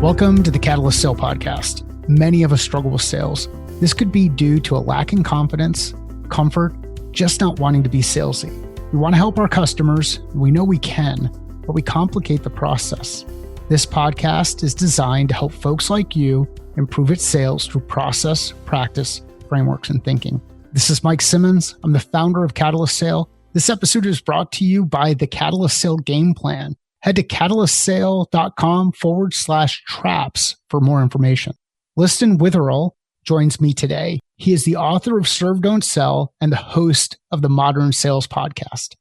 Welcome to the Catalyst Sale Podcast. Many of us struggle with sales. This could be due to a lack in confidence, comfort, just not wanting to be salesy. We want to help our customers. We know we can, but we complicate the process. This podcast is designed to help folks like you improve at sales through process, practice, frameworks, and thinking. This is Mike Simmons. I'm the founder of Catalyst Sale. This episode is brought to you by the Catalyst Sale Game Plan. Head to catalystsale.com/traps for more information. Liston Witherill joins me today. He is the author of Serve, Don't Sell and the host of the Modern Sales Podcast.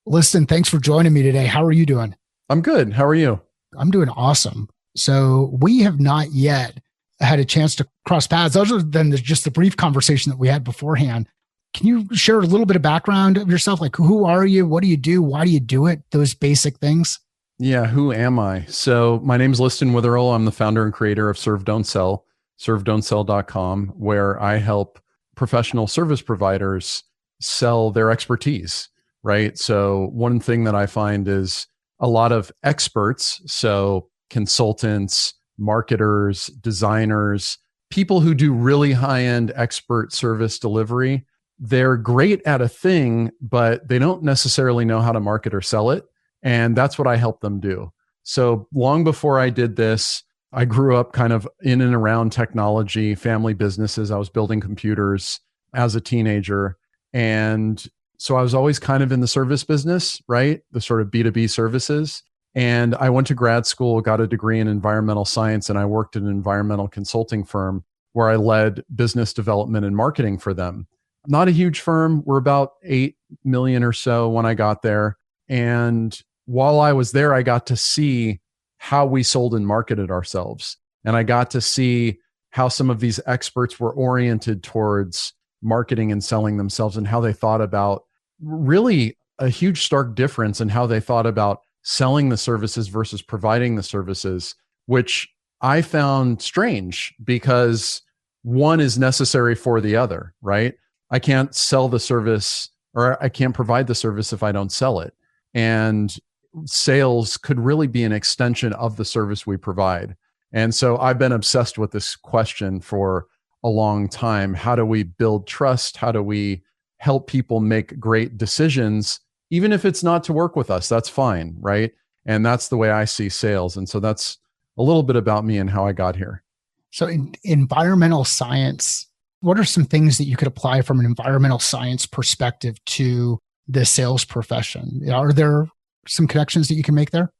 Liston, thanks for joining me today. How are you doing? I'm good. How are you? I'm doing awesome. So we have not yet had a chance to cross paths other than just the brief conversation that we had beforehand. Can you share a little bit of background of yourself? Like, who are you? What do you do? Why do you do it? Those basic things. Yeah, who am I? So my name's Liston Witherill. I'm the founder and creator of Serve, Don't Sell, servedon'tsell.com, where I help professional service providers sell their expertise, right? So one thing that I find is a lot of experts, so consultants, marketers, designers, people who do really high-end expert service delivery, they're great at a thing, but they don't necessarily know how to market or sell it. And that's what I help them do. So long before I did this, I grew up kind of in and around technology, family businesses. I was building computers as a teenager. And so I was always kind of in the service business, right? The sort of B2B services. And I went to grad school, got a degree in environmental science, and I worked at an environmental consulting firm where I led business development and marketing for them. Not a huge firm. We're about 8 million or so when I got there. And while I was there, I got to see how we sold and marketed ourselves. And I got to see how some of these experts were oriented towards marketing and selling themselves and how they thought about really a huge stark difference in how they thought about selling the services versus providing the services, which I found strange because one is necessary for the other, right? I can't sell the service or I can't provide the service if I don't sell it. And sales could really be an extension of the service we provide. And so I've been obsessed with this question for a long time. How do we build trust? How do we help people make great decisions? Even if it's not to work with us, that's fine, right? And that's the way I see sales. And so that's a little bit about me and how I got here. So in environmental science, what are some things that you could apply from an environmental science perspective to the sales profession? Are there some connections that you can make there?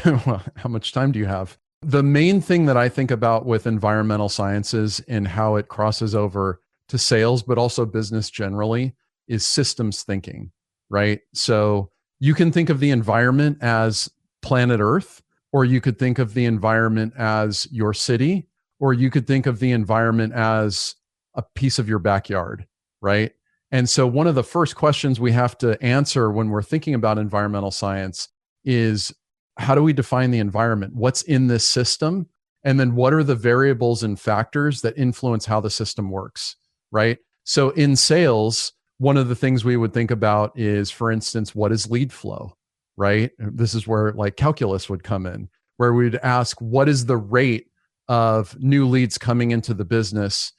Well, how much time do you have? The main thing that I think about with environmental sciences and how it crosses over to sales, but also business generally, is systems thinking, right? So you can think of the environment as planet Earth, or you could think of the environment as your city, or you could think of the environment as a piece of your backyard, right? And so one of the first questions we have to answer when we're thinking about environmental science is, how do we define the environment? What's in this system? And then what are the variables and factors that influence how the system works, right? So in sales, one of the things we would think about is, for instance, what is lead flow, right? This is where like calculus would come in, where we'd ask, what is the rate of new leads coming into the business?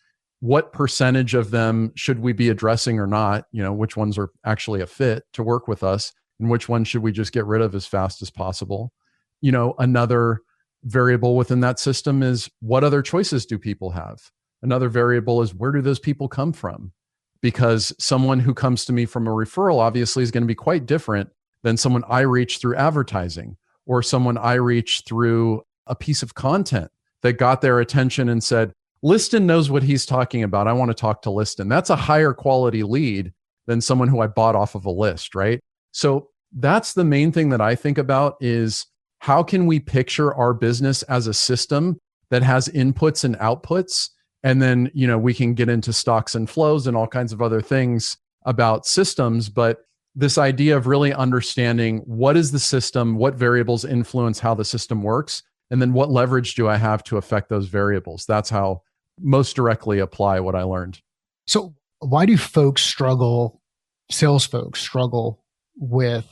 What percentage of them should we be addressing or not? You know, which ones are actually a fit to work with us and which ones should we just get rid of as fast as possible? You know, another variable within that system is, what other choices do people have? Another variable is, where do those people come from? Because someone who comes to me from a referral obviously is going to be quite different than someone I reach through advertising or someone I reach through a piece of content that got their attention and said, Liston knows what he's talking about. I want to talk to Liston. That's a higher quality lead than someone who I bought off of a list, right? So that's the main thing that I think about is, how can we picture our business as a system that has inputs and outputs? And then, you know, we can get into stocks and flows and all kinds of other things about systems. But this idea of really understanding what is the system, what variables influence how the system works, and then what leverage do I have to affect those variables? That's how most directly apply what I learned. So why do sales folks struggle with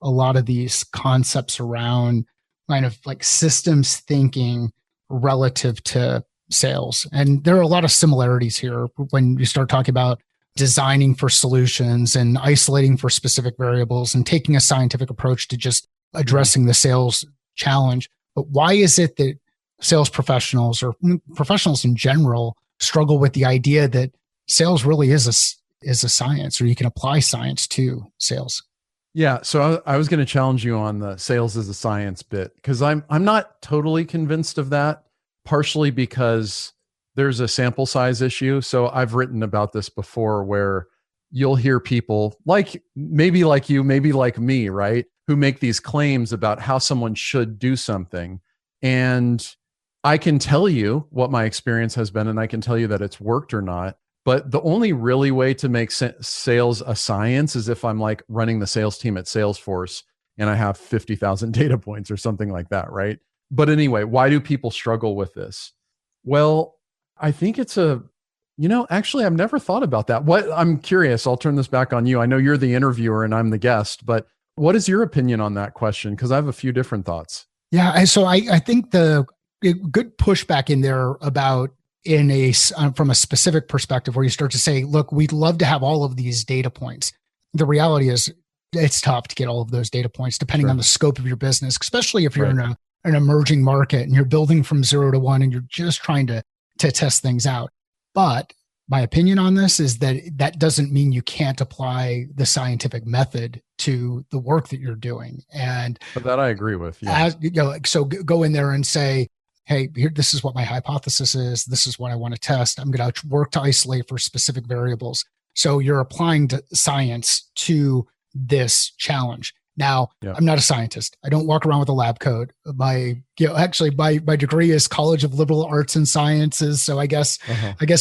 a lot of these concepts around kind of like systems thinking relative to sales. And there are a lot of similarities here when you start talking about designing for solutions and isolating for specific variables and taking a scientific approach to just addressing the sales challenge. But why is it that sales professionals or professionals in general struggle with the idea that sales really is a science, or you can apply science to sales? Yeah, so I was going to challenge you on the sales as a science bit, because I'm not totally convinced of that, partially because there's a sample size issue. So I've written about this before, where you'll hear people like maybe like you, maybe like me, right, who make these claims about how someone should do something. And I can tell you what my experience has been, and I can tell you that it's worked or not. But the only really way to make sales a science is if I'm like running the sales team at Salesforce and I have 50,000 data points or something like that, right? But anyway, why do people struggle with this? Well, I think it's actually, I've never thought about that. I'm curious, I'll turn this back on you. I know you're the interviewer and I'm the guest, but what is your opinion on that question? Because I have a few different thoughts. Yeah. So I think the good pushback in there about from a specific perspective, where you start to say, look, we'd love to have all of these data points. The reality is it's tough to get all of those data points depending on the scope of your business, especially if you're in an emerging market and you're building from 0 to 1 and you're just trying to test things out. But my opinion on this is that doesn't mean you can't apply the scientific method to the work that you're doing. And but that I agree with. Yeah. So go in there and say, hey, this is what my hypothesis is. This is what I want to test. I'm going to work to isolate for specific variables. So you're applying science to this challenge. Now, I'm not a scientist. I don't walk around with a lab coat. My degree is College of Liberal Arts and Sciences. So I guess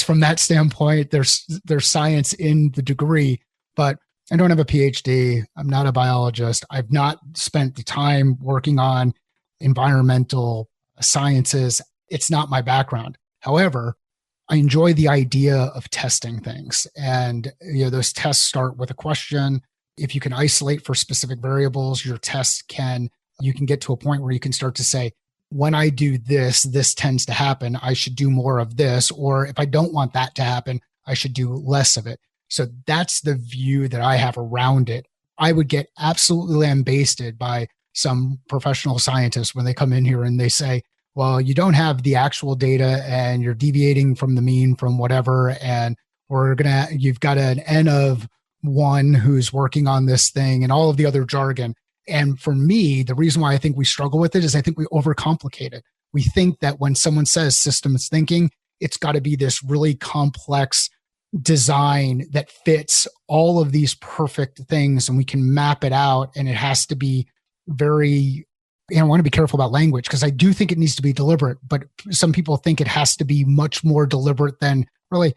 from that standpoint, there's science in the degree, but I don't have a PhD. I'm not a biologist. I've not spent the time working on environmental sciences. It's not my background. However, I enjoy the idea of testing things. And those tests start with a question. If you can isolate for specific variables, your tests you can get to a point where you can start to say, when I do this, this tends to happen. I should do more of this. Or if I don't want that to happen, I should do less of it. So that's the view that I have around it. I would get absolutely lambasted by some professional scientists when they come in here and they say, well, you don't have the actual data and you're deviating from the mean from whatever. And you've got an N of 1 who's working on this thing and all of the other jargon. And for me, the reason why I think we struggle with it is I think we overcomplicate it. We think that when someone says systems thinking, it's got to be this really complex design that fits all of these perfect things and we can map it out, and it has to be very, I want to be careful about language because I do think it needs to be deliberate, but some people think it has to be much more deliberate than really,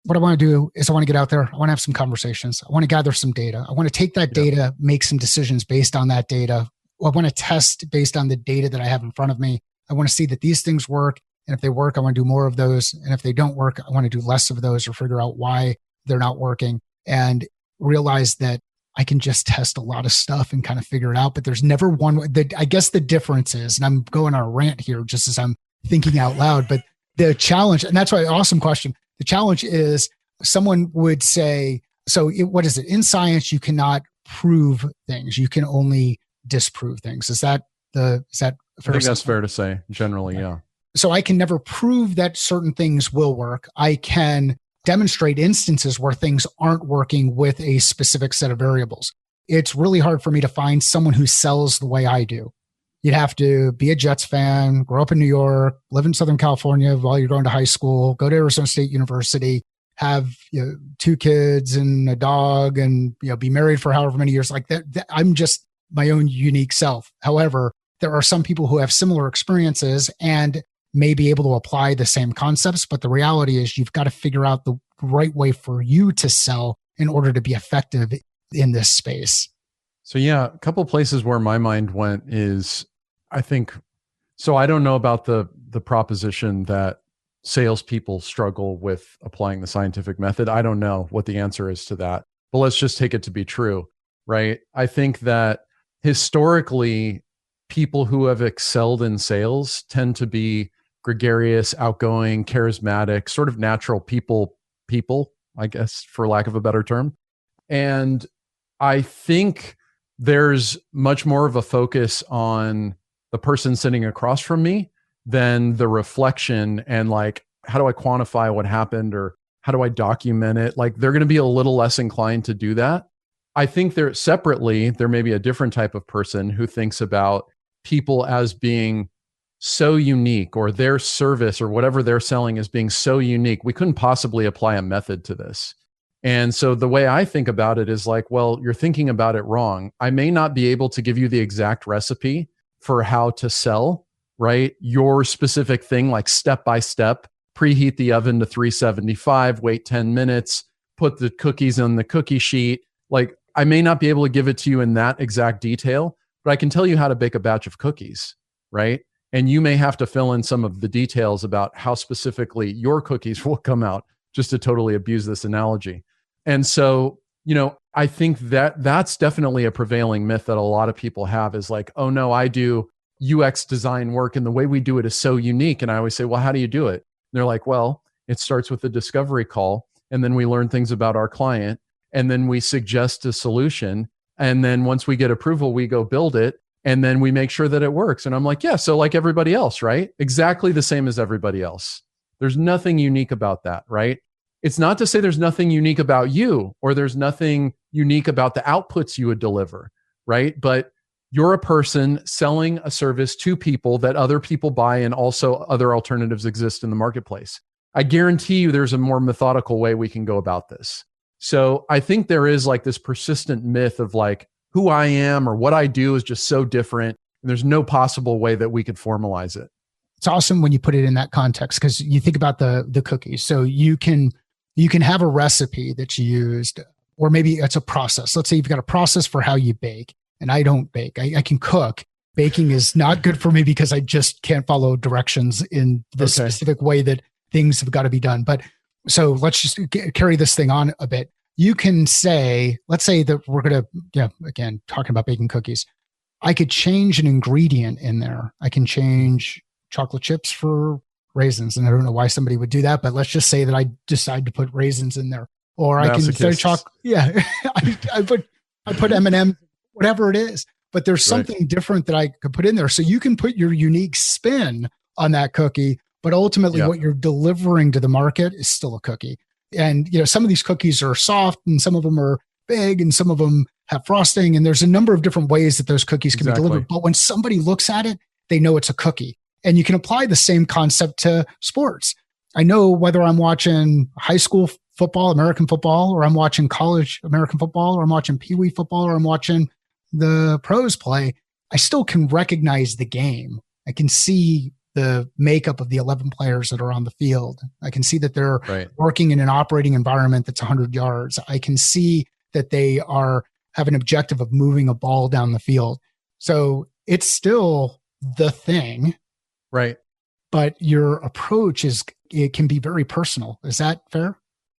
what I want to do is I want to get out there. I want to have some conversations. I want to gather some data. I want to take that data, make some decisions based on that data. I want to test based on the data that I have in front of me. I want to see that these things work. And if they work, I want to do more of those. And if they don't work, I want to do less of those or figure out why they're not working, and realize that I can just test a lot of stuff and kind of figure it out. But there's never one. I guess the difference is, and I'm going on a rant here just as I'm thinking out loud, but the challenge, and that's why, awesome question. The challenge is someone would say, what is it? In science, you cannot prove things. You can only disprove things. Is that fair? I think that's fair to say generally. Yeah. So I can never prove that certain things will work. I can demonstrate instances where things aren't working with a specific set of variables. It's really hard for me to find someone who sells the way I do. You'd have to be a Jets fan, grow up in New York, live in Southern California while you're going to high school, go to Arizona State University, have 2 kids and a dog, and be married for however many years. Like that, I'm just my own unique self. However, there are some people who have similar experiences and may be able to apply the same concepts, but the reality is you've got to figure out the right way for you to sell in order to be effective in this space. So yeah, a couple of places where my mind went is, I think, so I don't know about the proposition that salespeople struggle with applying the scientific method. I don't know what the answer is to that, but let's just take it to be true, right? I think that historically, people who have excelled in sales tend to be gregarious, outgoing, charismatic, sort of natural people, I guess, for lack of a better term. And I think there's much more of a focus on the person sitting across from me than the reflection and like, how do I quantify what happened or how do I document it? Like, they're going to be a little less inclined to do that. I think there may be a different type of person who thinks about people as being so unique, or their service or whatever they're selling as being so unique. We couldn't possibly apply a method to this. And so the way I think about it is like, well, you're thinking about it wrong. I may not be able to give you the exact recipe for how to sell, right? Your specific thing, like step by step, preheat the oven to 375, wait 10 minutes, put the cookies on the cookie sheet. Like, I may not be able to give it to you in that exact detail, but I can tell you how to bake a batch of cookies, right? And you may have to fill in some of the details about how specifically your cookies will come out, just to totally abuse this analogy. And so, I think that that's definitely a prevailing myth that a lot of people have, is like, oh no, I do UX design work and the way we do it is so unique. And I always say, well, how do you do it? And they're like, well, it starts with a discovery call, and then we learn things about our client, and then we suggest a solution. And then once we get approval, we go build it. And then we make sure that it works. And I'm like, yeah, so like everybody else, right? Exactly the same as everybody else. There's nothing unique about that, right? It's not to say there's nothing unique about you, or there's nothing unique about the outputs you would deliver, right? But you're a person selling a service to people that other people buy, and also other alternatives exist in the marketplace. I guarantee you there's a more methodical way we can go about this. So I think there is like this persistent myth of like, who I am or what I do is just so different, and there's no possible way that we could formalize it. It's awesome when you put it in that context, because you think about the cookies. So you can have a recipe that you used, or maybe it's a process. Let's say you've got a process for how you bake, and I don't bake. I can cook. Baking is not good for me because I just can't follow directions in the specific way that things have got to be done. But so let's just carry this thing on a bit. You can say, let's say that we're going to, again, talking about baking cookies, I could change an ingredient in there. I can change chocolate chips for raisins. And I don't know why somebody would do that, but let's just say that I decide to put raisins in there. Or I can say chocolate. Yeah, I put M&M, whatever it is. But there's something different that I could put in there. So you can put your unique spin on that cookie, but ultimately what you're delivering to the market is still a cookie. And, some of these cookies are soft, and some of them are big, and some of them have frosting. And there's a number of different ways that those cookies can be delivered. But when somebody looks at it, they know it's a cookie. And you can apply the same concept to sports. I know whether I'm watching high school football, American football, or I'm watching college American football, or I'm watching Pee Wee football, or I'm watching the pros play, I still can recognize the game. I can see the makeup of the 11 players that are on the field. I can see that they're working in an operating environment that's 100 yards. I can see that they have an objective of moving a ball down the field. So it's still the thing. Right. But your approach it can be very personal. Is that fair?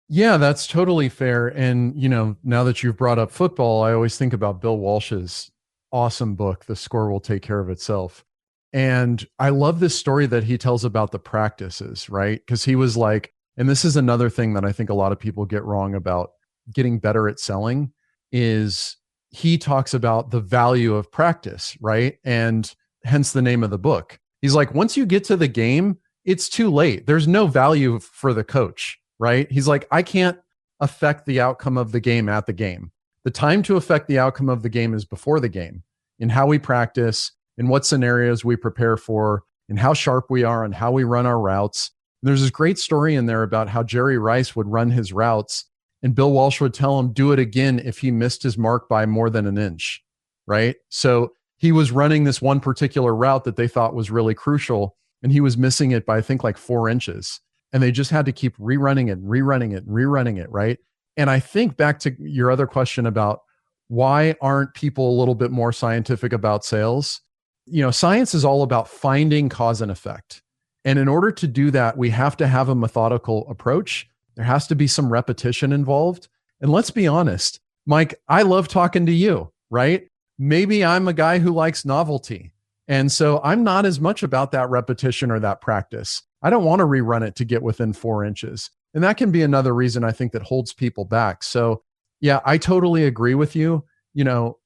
Yeah, that's totally fair. And, now that you've brought up football, I always think about Bill Walsh's awesome book, The Score Will Take Care of Itself. And I love this story that he tells about the practices, right? Because he was like, and this is another thing that I think a lot of people get wrong about getting better at selling, is he talks about the value of practice, right? And hence the name of the book. He's like, once you get to the game, it's too late. There's no value for the coach, right? He's like, I can't affect the outcome of the game at the game. The time to affect the outcome of the game is before the game, in how we practice, in what scenarios we prepare for, and how sharp we are, and how we run our routes. And there's this great story in there about how Jerry Rice would run his routes, and Bill Walsh would tell him, do it again if he missed his mark by more than an inch, right? So he was running this one particular route that they thought was really crucial, and he was missing it by, I think, like 4 inches. And they just had to keep rerunning it, right? And I think back to your other question about why aren't people a little bit more scientific about sales? Science is all about finding cause and effect. And in order to do that, we have to have a methodical approach. There has to be some repetition involved. And let's be honest, Mike, I love talking to you, right? Maybe I'm a guy who likes novelty. And so I'm not as much about that repetition or that practice. I don't want to rerun it to get within 4 inches. And that can be another reason I think that holds people back. So yeah, I totally agree with you.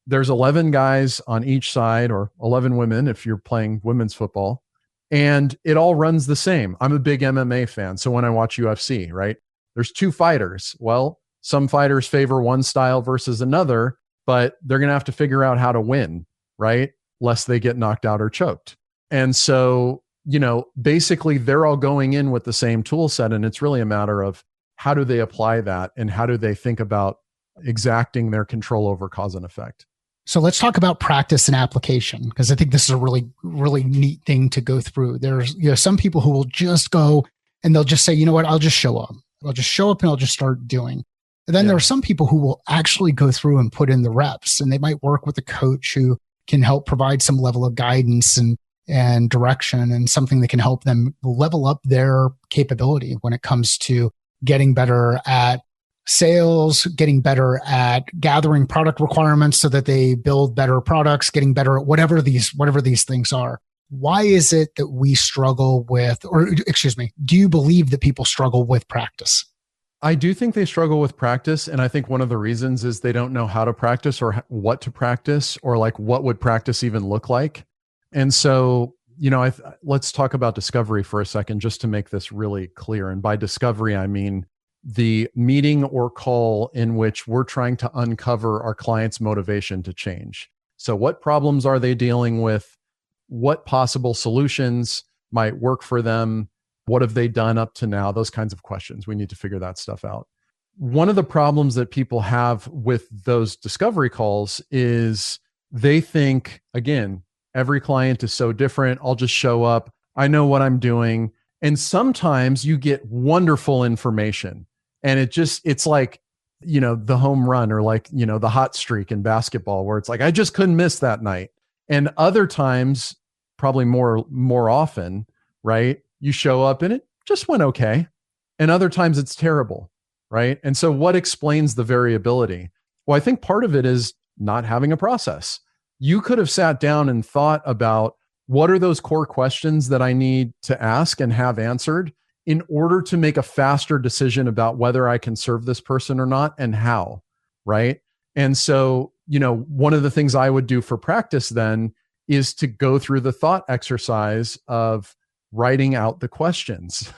There's 11 guys on each side, or 11 women if you're playing women's football, and it all runs the same. I'm a big MMA fan. So when I watch UFC, right, there's 2 fighters. Well, some fighters favor one style versus another, but they're going to have to figure out how to win, right? Lest they get knocked out or choked. And so, basically they're all going in with the same tool set. And it's really a matter of how do they apply that and how do they think about exacting their control over cause and effect. So let's talk about practice and application, because I think this is a really, really neat thing to go through. There's some people who will just go and they'll just say, you know what, I'll just show up. I'll just show up and I'll just start doing. And then there are some people who will actually go through and put in the reps, and they might work with a coach who can help provide some level of guidance and direction, and something that can help them level up their capability when it comes to getting better at sales, getting better at gathering product requirements so that they build better products, getting better at whatever these things are. Why is it that we struggle with, do you believe that people struggle with practice? I do think they struggle with practice. And I think one of the reasons is they don't know how to practice or what to practice, or like what would practice even look like. And so, let's talk about discovery for a second, just to make this really clear. And by discovery, I mean the meeting or call in which we're trying to uncover our client's motivation to change. So what problems are they dealing with? What possible solutions might work for them? What have they done up to now? Those kinds of questions. We need to figure that stuff out. One of the problems that people have with those discovery calls is they think, again, every client is so different. I'll just show up. I know what I'm doing. And sometimes you get wonderful information. And it's like, the home run, or like, the hot streak in basketball, where it's like, I just couldn't miss that night. And other times, probably more often, right, you show up and it just went okay. And other times it's terrible, right? And so what explains the variability? Well, I think part of it is not having a process. You could have sat down and thought about, what are those core questions that I need to ask and have answered in order to make a faster decision about whether I can serve this person or not, and how, right? And so, one of the things I would do for practice then is to go through the thought exercise of writing out the questions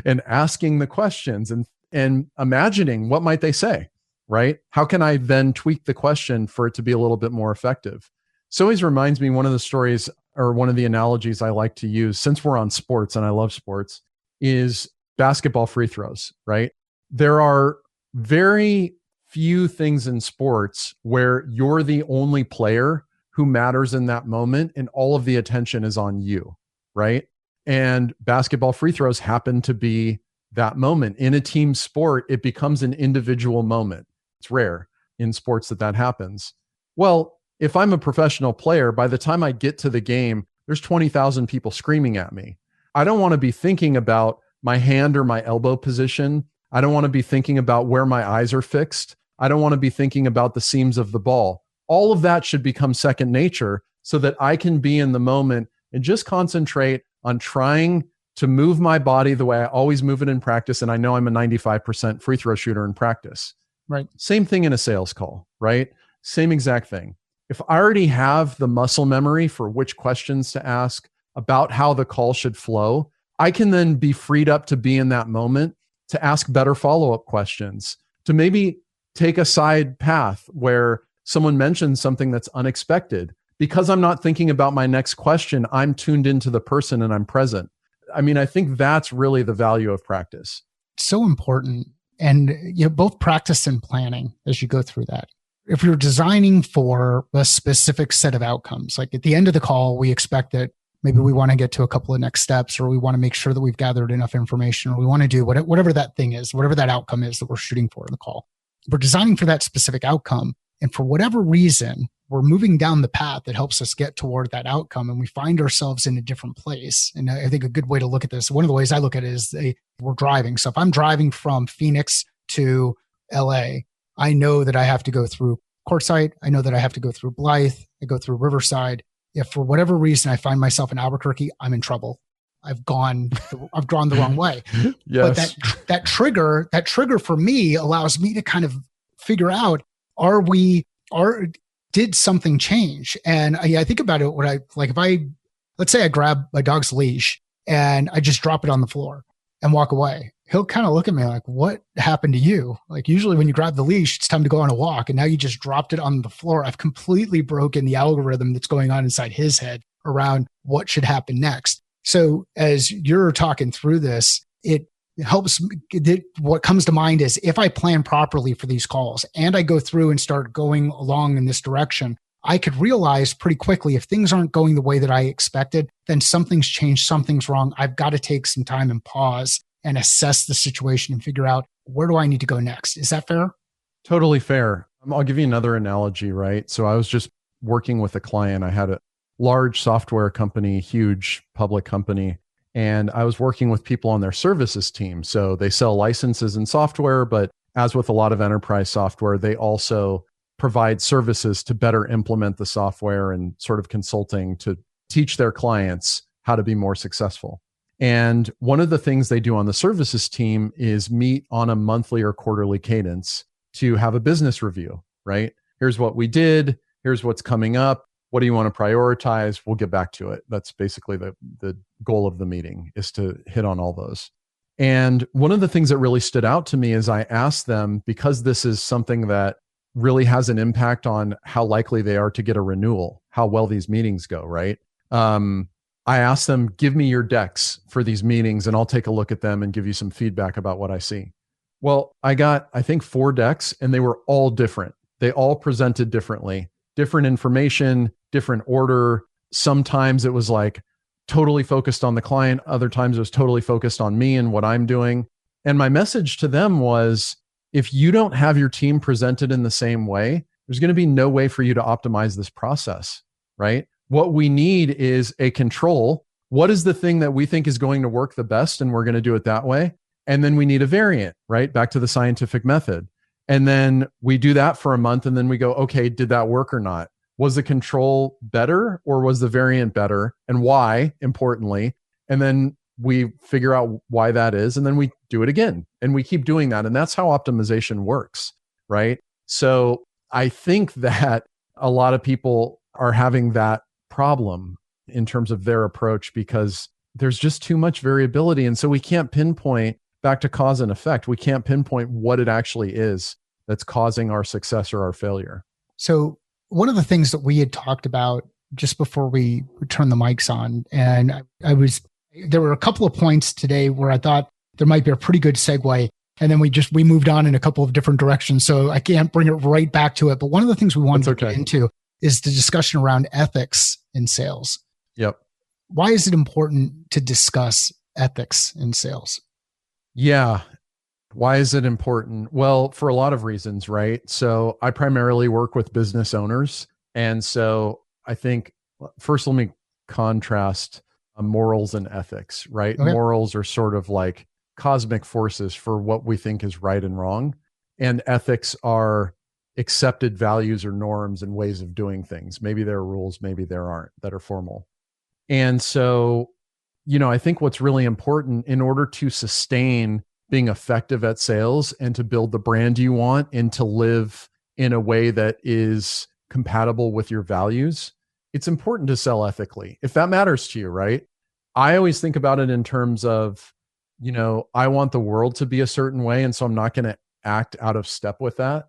and asking the questions and imagining what might they say, right? How can I then tweak the question for it to be a little bit more effective? So always reminds me, one of the stories, or one of the analogies I like to use, since we're on sports and I love sports, is basketball free throws, right? There are very few things in sports where you're the only player who matters in that moment and all of the attention is on you, right? And basketball free throws happen to be that moment. In a team sport, it becomes an individual moment. It's rare in sports that happens. Well, if I'm a professional player, by the time I get to the game, there's 20,000 people screaming at me. I don't want to be thinking about my hand or my elbow position. I don't want to be thinking about where my eyes are fixed. I don't want to be thinking about the seams of the ball. All of that should become second nature so that I can be in the moment and just concentrate on trying to move my body the way I always move it in practice. And I know I'm a 95% free throw shooter in practice. Right. Same thing in a sales call, right? Same exact thing. If I already have the muscle memory for which questions to ask, about how the call should flow, I can then be freed up to be in that moment to ask better follow-up questions, to maybe take a side path where someone mentions something that's unexpected. Because I'm not thinking about my next question, I'm tuned into the person and I'm present. I mean, I think that's really the value of practice. So important. And both practice and planning as you go through that. If you're designing for a specific set of outcomes, like at the end of the call, we expect that maybe we want to get to a couple of next steps, or we want to make sure that we've gathered enough information, or we want to do whatever that thing is, whatever that outcome is that we're shooting for in the call. We're designing for that specific outcome. And for whatever reason, we're moving down the path that helps us get toward that outcome, and we find ourselves in a different place. And I think a good way to look at this, one of the ways I look at it is we're driving. So if I'm driving from Phoenix to LA, I know that I have to go through Quartzsite. I know that I have to go through Blythe. I go through Riverside. if for whatever reason I find myself in Albuquerque, I'm in trouble. I've gone the wrong way. But Yes. that trigger for me allows me to kind of figure out, did something change? And I think about it when let's say I grab my dog's leash and I just drop it on the floor and walk away. He'll kind of look at me like, what happened to you? Like usually when you grab the leash, it's time to go on a walk. And now you just dropped it on the floor. I've completely broken the algorithm that's going on inside his head around what should happen next. So as you're talking through this, it helps. What comes to mind is if I plan properly for these calls and I go through and start going along in this direction, I could realize pretty quickly if things aren't going the way that I expected, then something's changed, something's wrong. I've got to take some time and pause and assess the situation and figure out where do I need to go next. Is that fair? Totally fair. I'll give you another analogy, right? So I was just working with a client. I had a large software company, huge public company, and I was working with people on their services team. So they sell licenses and software, but as with a lot of enterprise software, they also provide services to better implement the software and sort of consulting to teach their clients how to be more successful. And one of the things they do on the services team is meet on a monthly or quarterly cadence to have a business review, right? Here's what we did. Here's what's coming up. What do you want to prioritize? We'll get back to it. That's basically the goal of the meeting, is to hit on all those. And one of the things that really stood out to me is I asked them, because this is something that really has an impact on how likely they are to get a renewal, how well these meetings go, right? I asked them, give me your decks for these meetings and I'll take a look at them and give you some feedback about what I see. Well, I got, I think, 4 decks and they were all different. They all presented differently, different information, different order. Sometimes it was like totally focused on the client. Other times it was totally focused on me and what I'm doing. And my message to them was, if you don't have your team presented in the same way, there's going to be no way for you to optimize this process, right? What we need is a control. What is the thing that we think is going to work the best? And we're going to do it that way. And then we need a variant, right? Back to the scientific method. And then we do that for a month. And then we go, okay, did that work or not? Was the control better or was the variant better? And why, importantly? And then we figure out why that is. And then we do it again. And we keep doing that. And that's how optimization works, right? So I think that a lot of people are having that problem in terms of their approach because there's just too much variability. And so we can't pinpoint, back to cause and effect, we can't pinpoint what it actually is that's causing our success or our failure. So one of the things that we had talked about just before we turned the mics on, and there were a couple of points today where I thought there might be a pretty good segue. And then we moved on in a couple of different directions. So I can't bring it right back to it. But one of the things we wanted to get into is the discussion around ethics in sales. Yep. Why is it important to discuss ethics in sales? Yeah. Why is it important? Well, for a lot of reasons, right? So I primarily work with business owners. And so I think first, let me contrast morals and ethics, right? Okay. Morals are sort of like cosmic forces for what we think is right and wrong. And ethics are accepted values or norms and ways of doing things. Maybe there are rules, maybe there aren't, that are formal. And so, I think what's really important in order to sustain being effective at sales and to build the brand you want and to live in a way that is compatible with your values, it's important to sell ethically. If that matters to you, right? I always think about it in terms of, I want the world to be a certain way. And so I'm not going to act out of step with that.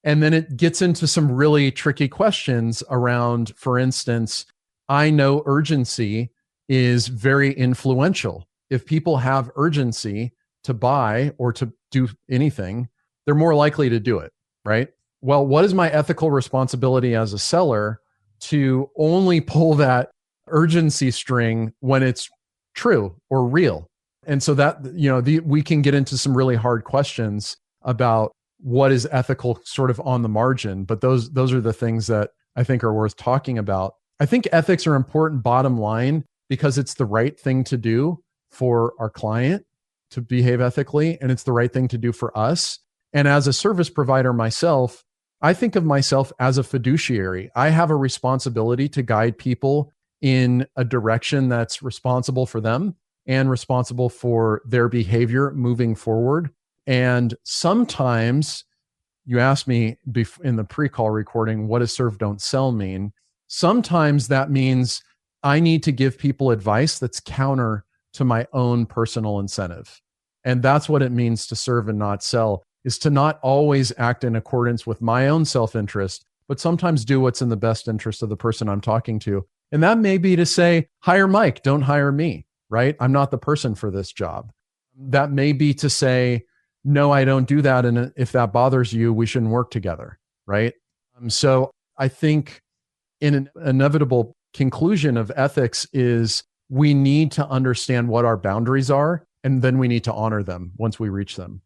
And then it gets into some really tricky questions around, for instance, I know urgency is very influential. If people have urgency to buy or to do anything, they're more likely to do it, right? Well, what is my ethical responsibility as a seller to only pull that urgency string when it's true or real? And so that, we can get into some really hard questions about what is ethical sort of on the margin, but those are the things that I think are worth talking about. I think ethics are important, bottom line, because it's the right thing to do for our client to behave ethically, and it's the right thing to do for us. And as a service provider myself, I think of myself as a fiduciary. I have a responsibility to guide people in a direction that's responsible for them and responsible for their behavior moving forward. And sometimes you asked me in the pre-call recording, what does serve, don't sell mean? Sometimes that means I need to give people advice that's counter to my own personal incentive. And that's what it means to serve and not sell, is to not always act in accordance with my own self-interest, but sometimes do what's in the best interest of the person I'm talking to. And that may be to say, hire Mike, don't hire me, right? I'm not the person for this job. That may be to say, no, I don't do that. And if that bothers you, we shouldn't work together, right? So I think an inevitable conclusion of ethics is we need to understand what our boundaries are, and then we need to honor them once we reach them.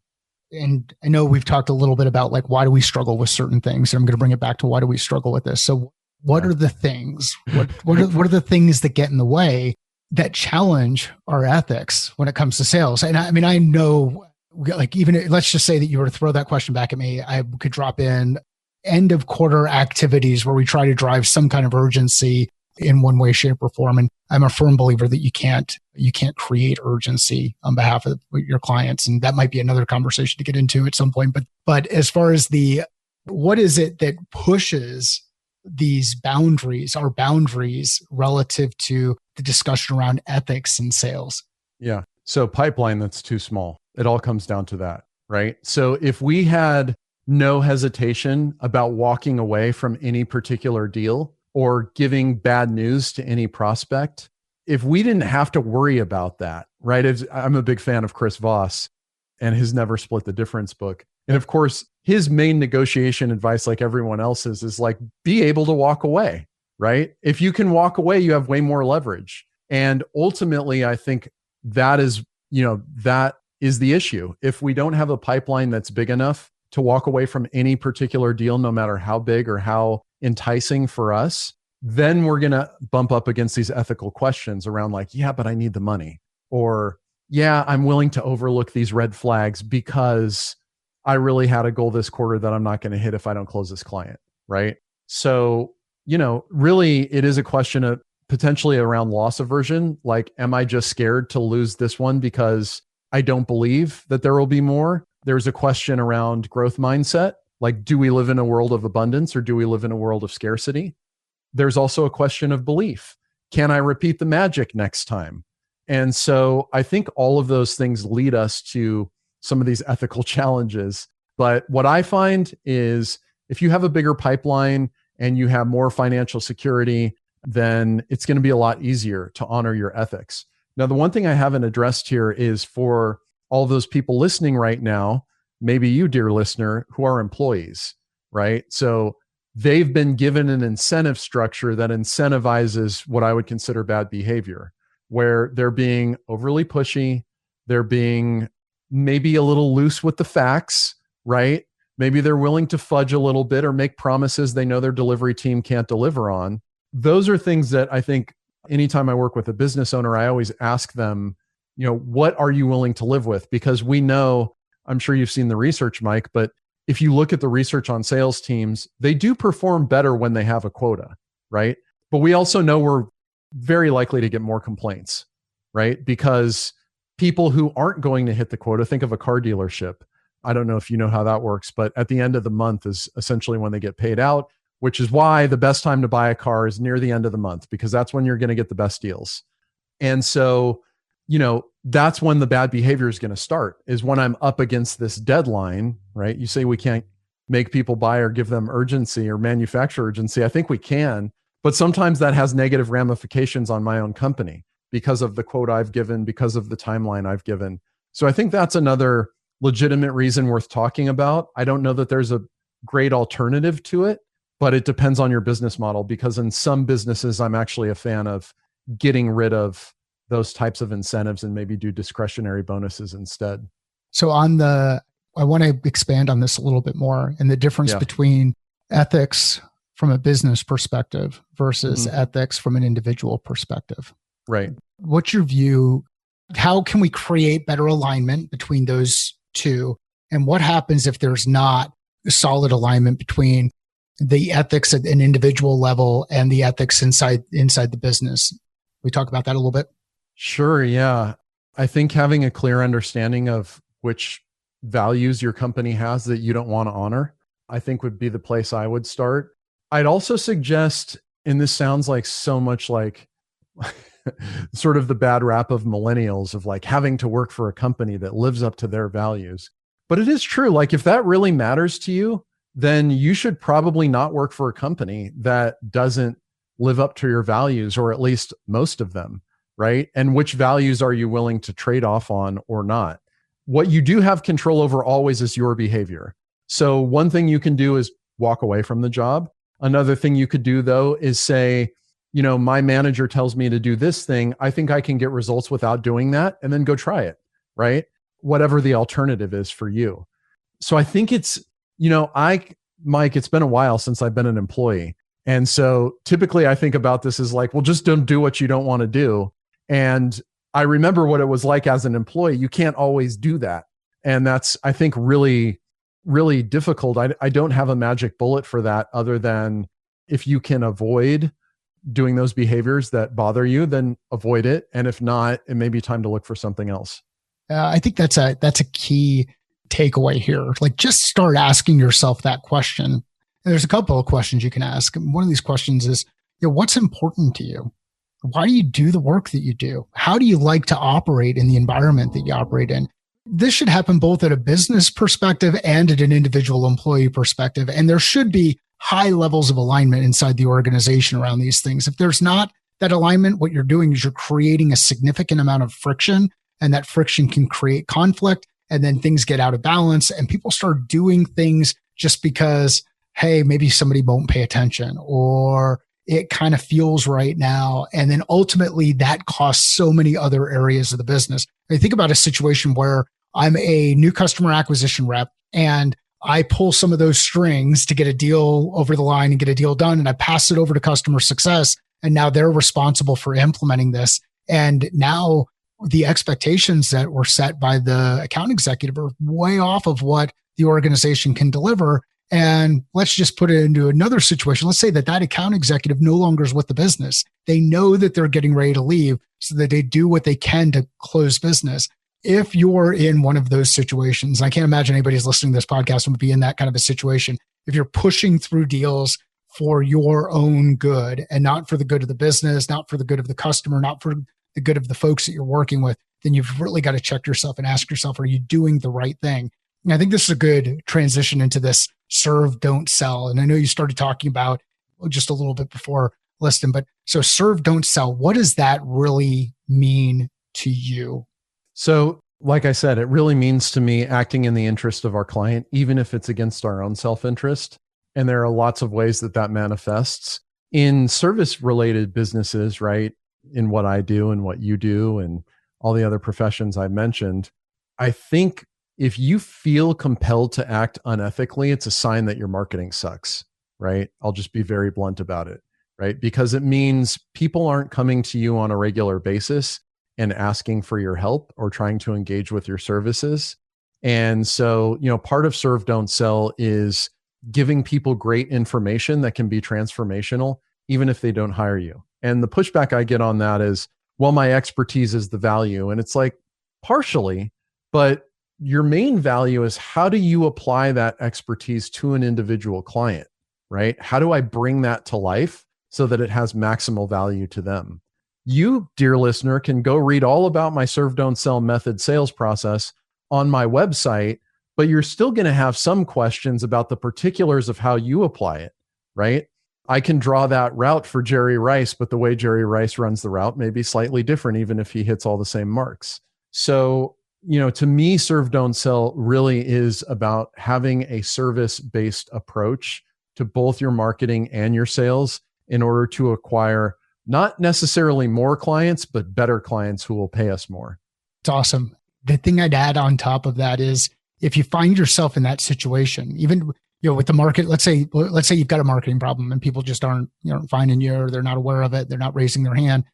And I know we've talked a little bit about like, why do we struggle with certain things? And I'm going to bring it back to why do we struggle with this? So what are the things, what are the things that get in the way that challenge our ethics when it comes to sales? And I mean, I know, like, even let's just say that you were to throw that question back at me, I could drop in end of quarter activities where we try to drive some kind of urgency in one way, shape, or form. And I'm a firm believer that you can't create urgency on behalf of your clients. And that might be another conversation to get into at some point. But as far as what is it that pushes these boundaries, our boundaries relative to the discussion around ethics and sales? Yeah. So pipeline that's too small. It all comes down to that, right? So if we had no hesitation about walking away from any particular deal or giving bad news to any prospect, if we didn't have to worry about that, right? I'm a big fan of Chris Voss and his Never Split the Difference book. And of course, his main negotiation advice, like everyone else's, is like, be able to walk away, right? If you can walk away, you have way more leverage. And ultimately, I think that is the issue. If we don't have a pipeline that's big enough to walk away from any particular deal, no matter how big or how enticing for us, then we're going to bump up against these ethical questions around like, yeah, but I need the money. Or, yeah, I'm willing to overlook these red flags because I really had a goal this quarter that I'm not going to hit if I don't close this client, right? So, really it is a question of potentially around loss aversion. Like, am I just scared to lose this one because I don't believe that there will be more? There's a question around growth mindset. Like, do we live in a world of abundance or do we live in a world of scarcity? There's also a question of belief. Can I repeat the magic next time? And so I think all of those things lead us to some of these ethical challenges. But what I find is if you have a bigger pipeline and you have more financial security, then it's going to be a lot easier to honor your ethics. Now, the one thing I haven't addressed here is for all those people listening right now, maybe you, dear listener, who are employees, right? So they've been given an incentive structure that incentivizes what I would consider bad behavior, where they're being overly pushy, they're being maybe a little loose with the facts, right? Maybe they're willing to fudge a little bit or make promises they know their delivery team can't deliver on. Those are things that I think anytime I work with a business owner, I always ask them, what are you willing to live with? Because we know, I'm sure you've seen the research, Mike, but if you look at the research on sales teams, they do perform better when they have a quota, right? But we also know we're very likely to get more complaints, right? Because people who aren't going to hit the quota, think of a car dealership. I don't know if you know how that works, but at the end of the month is essentially when they get paid out, which is why the best time to buy a car is near the end of the month, because that's when you're going to get the best deals. And so, that's when the bad behavior is going to start, is when I'm up against this deadline, right? You say we can't make people buy or give them urgency or manufacture urgency. I think we can, but sometimes that has negative ramifications on my own company because of the quote I've given, because of the timeline I've given. So I think that's another legitimate reason worth talking about. I don't know that there's a great alternative to it, but it depends on your business model, because in some businesses, I'm actually a fan of getting rid of those types of incentives and maybe do discretionary bonuses instead. So I want to expand on this a little bit more, and the difference between ethics from a business perspective versus ethics from an individual perspective. Right. What's your view? How can we create better alignment between those two? And what happens if there's not solid alignment between the ethics at an individual level and the ethics inside the business. We talk about that a little bit. Sure. Yeah. I think having a clear understanding of which values your company has that you don't want to honor, I think would be the place I would start. I'd also suggest, and this sounds like so much like sort of the bad rap of millennials of like having to work for a company that lives up to their values. But it is true. Like if that really matters to you, then you should probably not work for a company that doesn't live up to your values, or at least most of them, right? And which values are you willing to trade off on or not? What you do have control over always is your behavior. So one thing you can do is walk away from the job. Another thing you could do though is say, you know, my manager tells me to do this thing. I think I can get results without doing that, and then go try it, right? Whatever the alternative is for you. So I think it's, you know, Mike, it's been a while since I've been an employee. And so typically I think about this as like, well, just don't do what you don't want to do. And I remember what it was like as an employee. You can't always do that. And that's, I think, really, really difficult. I don't have a magic bullet for that other than if you can avoid doing those behaviors that bother you, then avoid it. And if not, it may be time to look for something else. I think that's a key takeaway here. Like just start asking yourself that question. And there's a couple of questions you can ask. One of these questions is, you know, what's important to you? Why do you do the work that you do? How do you like to operate in the environment that you operate in? This should happen both at a business perspective and at an individual employee perspective. And there should be high levels of alignment inside the organization around these things. If there's not that alignment, what you're doing is you're creating a significant amount of friction, and that friction can create conflict, and then things get out of balance and people start doing things just because, hey, maybe somebody won't pay attention or it kind of feels right now. And then ultimately that costs so many other areas of the business. I think about a situation where I'm a new customer acquisition rep and I pull some of those strings to get a deal over the line and get a deal done. And I pass it over to customer success. And now they're responsible for implementing this. And now the expectations that were set by the account executive are way off of what the organization can deliver. And let's just put it into another situation. Let's say that account executive no longer is with the business. They know that they're getting ready to leave so that they do what they can to close business. If you're in one of those situations, I can't imagine anybody who's listening to this podcast would be in that kind of a situation. If you're pushing through deals for your own good and not for the good of the business, not for the good of the customer, not for the good of the folks that you're working with, then you've really got to check yourself and ask yourself, are you doing the right thing? And I think this is a good transition into this serve, don't sell. And I know you started talking about just a little bit before, Liston, but so serve, don't sell. What does that really mean to you? So, like I said, it really means to me acting in the interest of our client, even if it's against our own self-interest. And there are lots of ways that that manifests in service-related businesses, right? In what I do and what you do and all the other professions I mentioned. I think if you feel compelled to act unethically, it's a sign that your marketing sucks, right? I'll just be very blunt about it, right? Because it means people aren't coming to you on a regular basis and asking for your help or trying to engage with your services. And so, you know, part of serve, don't sell is giving people great information that can be transformational, even if they don't hire you. And the pushback I get on that is, well, my expertise is the value. And it's like, partially, but your main value is how do you apply that expertise to an individual client, right? How do I bring that to life so that it has maximal value to them? You, dear listener, can go read all about my serve, don't sell method sales process on my website, but you're still going to have some questions about the particulars of how you apply it, right? I can draw that route for Jerry Rice, but the way Jerry Rice runs the route may be slightly different, even if he hits all the same marks. So, you know, to me, serve, don't sell really is about having a service-based approach to both your marketing and your sales in order to acquire not necessarily more clients, but better clients who will pay us more. It's awesome. The thing I'd add on top of that is if you find yourself in that situation, even with the market, let's say you've got a marketing problem and people just aren't finding you, or they're not aware of it, they're not raising their hand.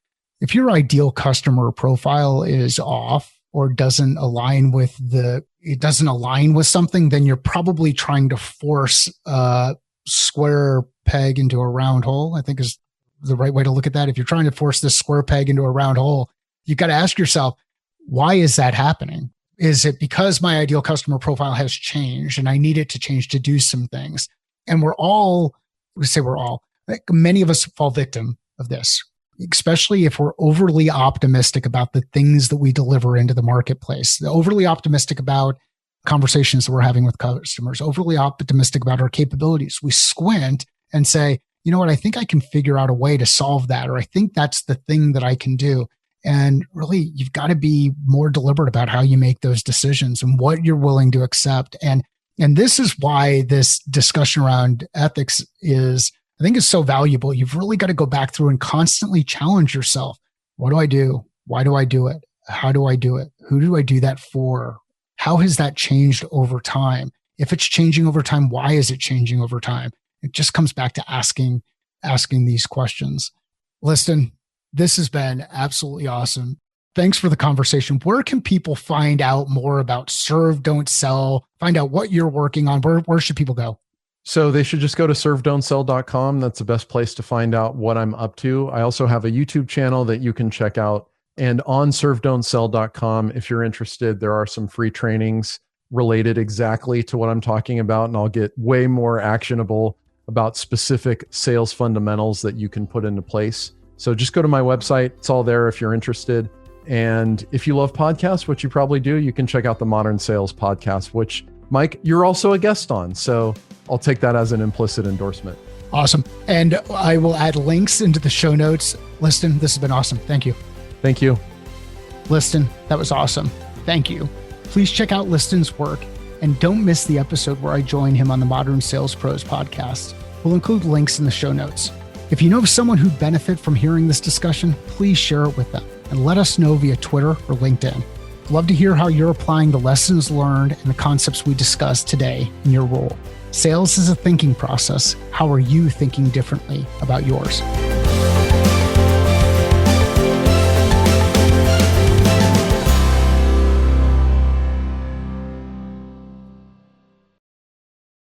If your ideal customer profile is off or doesn't align with the it doesn't align with something, then you're probably trying to force a square peg into a round hole, I think is the right way to look at that. If you're trying to force this square peg into a round hole, you've got to ask yourself, why is that happening? Is it because my ideal customer profile has changed and I need it to change to do some things? And many of us fall victim of this, especially if we're overly optimistic about the things that we deliver into the marketplace, overly optimistic about conversations that we're having with customers, overly optimistic about our capabilities. We squint and say, you know what, I think I can figure out a way to solve that, or I think that's the thing that I can do. And really, you've got to be more deliberate about how you make those decisions and what you're willing to accept. And this is why this discussion around ethics is so valuable. You've really got to go back through and constantly challenge yourself. What do I do? Why do I do it? How do I do it? Who do I do that for? How has that changed over time? If it's changing over time, why is it changing over time? It just comes back to asking these questions. Liston, this has been absolutely awesome. Thanks for the conversation. Where can people find out more about Serve, Don't Sell, find out what you're working on? Where should people go? So they should just go to servedon'tsell.com. That's the best place to find out what I'm up to. I also have a YouTube channel that you can check out. And on servedon'tsell.com, if you're interested, there are some free trainings related exactly to what I'm talking about. And I'll get way more actionable about specific sales fundamentals that you can put into place. So just go to my website. It's all there if you're interested. And if you love podcasts, which you probably do, you can check out the Modern Sales Podcast, which, Mike, you're also a guest on. So I'll take that as an implicit endorsement. Awesome. And I will add links into the show notes. Liston, this has been awesome. Thank you. Thank you. Liston, that was awesome. Thank you. Please check out Liston's work and don't miss the episode where I join him on the Modern Sales Pros podcast. We'll include links in the show notes. If you know of someone who'd benefit from hearing this discussion, please share it with them and let us know via Twitter or LinkedIn. I'd love to hear how you're applying the lessons learned and the concepts we discussed today in your role. Sales is a thinking process. How are you thinking differently about yours?